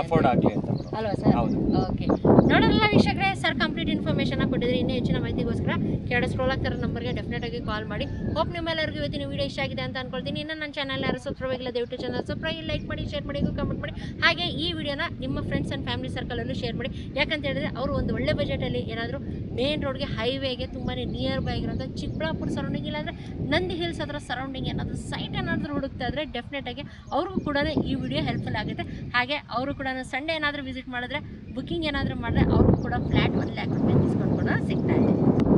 ಅಫೋರ್ಡ್ ಆಗಲಿ ಅಂತ ಅಲ್ವಾ ಸರ್? ಓಕೆ, ನೋಡೋಣ ವೀಕ್ಷಕರೇ, ಸರ್ ಕಂಪ್ಲೀಟ್ ಇನ್ಫಾರ್ಮೇಶನ್ ಕೊಟ್ಟಿದ್ರೆ. ಇನ್ನೂ ಹೆಚ್ಚಿನ ಮಾಹಿತಿಗೋಸ್ಕರ ಕೆಳಗಡೆ ಸ್ಕ್ರೋಲ್ ಆಗ್ತಿರೋ ನಂಬರ್ಗೆ ಡೆಫಿನೆಟ್ ಆಗಿ ಕಾಲ್ ಮಾಡಿ. ಹೋಪ್ ನಿಮ್ಮೆಲ್ಲರಿಗೂ ಇವತ್ತಿನ ವಿಡಿಯೋ ಇಷ್ಟ ಆಗಿದೆ ಅಂತ ಅನ್ಕೊಳ್ತೀನಿ. ಇನ್ನು ನನ್ನ ಚಾನಲ್ ಯಾರು ಸಬ್ಸ್ಕ್ರೈಬ್ ಆಗಿಲ್ಲ ದಯವಿಟ್ಟು ಚಾನಲ್ ಸಬ್ಸ್ಕ್ರೈಬ್, ಲೈಕ್ ಮಾಡಿ, ಶೇರ್ ಮಾಡಿ, ಕಮೆಂಟ್ ಮಾಡಿ. ಹಾಗೆ ಈ ವಿಡಿಯೋನ ನಿಮ್ಮ ಫ್ರೆಂಡ್ಸ್ ಆ್ಯಂಡ್ ಫ್ಯಾಮಿಲಿ ಸರ್ಕಲಲ್ಲೂ ಶೇರ್ ಮಾಡಿ. ಯಾಕಂತ ಹೇಳಿದ್ರೆ ಅವರು ಒಂದು ಒಳ್ಳೆ ಬಜೆಟಲ್ಲಿ ಏನಾದರೂ ಮೇನ್ ರೋಡ್ಗೆ, ಹೈವೇಗೆ ತುಂಬಾ ನಿಯರ್ ಬೈ ಆಗಿರೋಂಥ ಚಿಕ್ಕಬಳ್ಳಾಪುರ ಸರೌಂಡಿಂಗ್, ಇಲ್ಲಾಂದರೆ ನಂದಿ ಹಿಲ್ಸ್ ಅದರ ಸರೌಂಡಿಂಗ್ ಏನಾದರೂ ಸೈಟ್ ಏನಾದರೂ ಹುಡುಕ್ತಾ ಇದ್ದರೆ ಡೆಫಿನೆಟ್ ಆಗಿ ಅವ್ರಿಗೂ ಕೂಡ ಈ ವಿಡಿಯೋ ಹೆಲ್ಪ್ಫುಲ್ ಆಗುತ್ತೆ. ಹಾಗೆ ಅವರು ಕೂಡ ಸಂಡೇ ಏನಾದರೂ ವಿಸಿಟ್ ಮಾಡಿದ್ರೆ, ಬುಕ್ಕಿಂಗ್ ಏನಾದರೂ ಮಾಡಿದ್ರೆ ಅವ್ರಿಗೂ ಕೂಡ ಫ್ಲಾಟ್ 1 lakh ರೂಪಾಯಿ ಡಿಸ್ಕೌಂಟ್ ಕೂಡ ಸಿಗ್ತಾ ಇದೆ.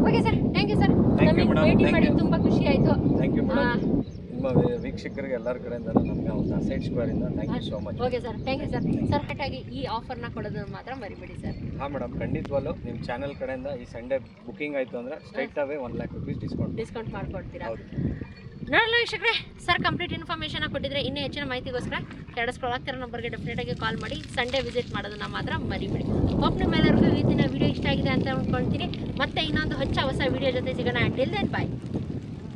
Okay sir, thank you sir, ನಮಗೆ ಭೇಟಿ ಮಾಡಿ ತುಂಬ ಖುಷಿ ಆಯಿತು. Thank you madam. ನಿಮ್ಮ ವೀಕ್ಷಕರಿಗೆ ಎಲ್ಲರ ಕಡೆಯಿಂದ ನಮಗೆ ಒಂದು ಅಸೈಡ್ ಸ್ಕ್ವೇರ್ ಇಂದ thank you so much. Okay sir, thank you sir. Sir ಕರೆಕ್ಟಾಗಿ ಈ ಆಫರ್ನ ಕೊಡೋದನ್ನು ಮಾತ್ರ ಮರಿಬೇಡಿ ಸರ್. ಹಾಂ ಮೇಡಮ್, ಖಂಡಿತವಾಗ್ಲೂ ನಿಮ್ಮ ಚಾನಲ್ ಕಡೆಯಿಂದ ಈ ಸಂಡೇ ಬುಕ್ಕಿಂಗ್ ಆಯಿತು ಅಂದರೆ straight away 1 lakh rupees discount ಮಾಡಿಕೊಡ್ತೀರಾ? ನೋಡಲ್ಲ ವೀಕ್ಷಕರೇ, ಸರ್ ಕಂಪ್ಲೀಟ್ ಇನ್ಫಾರ್ಮೇಷನ್ ಕೊಟ್ಟಿದ್ರೆ. ಇನ್ನೂ ಹೆಚ್ಚಿನ ಮಾಹಿತಿಗೋಸ್ಕರ ಕೆಳಗಡೆ ಸ್ಕ್ರೋಲ್ ಆಗ್ತಿರೋ ನಂಬರ್ಗೆ ಡೆಫಿನೆಟ್ ಆಗಿ ಕಾಲ್ ಮಾಡಿ. ಸಂಡೇ ವಿಸಿಟ್ ಮಾಡೋದನ್ನ ಮಾತ್ರ ಮರಿಬೇಡಿ. ಹೋಪ್ ನಿಮ್ಮೆಲ್ಲರಿಗೂ ಇವತ್ತಿನ ವಿಡಿಯೋ ಇಷ್ಟ ಆಗಿದೆ ಅಂತ ಅಂದ್ಕೊಳ್ತೀನಿ. ಮತ್ತೆ ಇನ್ನೊಂದು ಹೊಸ ವಿಡಿಯೋ ಜೊತೆ ಸಿಗೋಣ. ಅಂಟಿಲ್ ದೆನ್ ಬಾಯ್.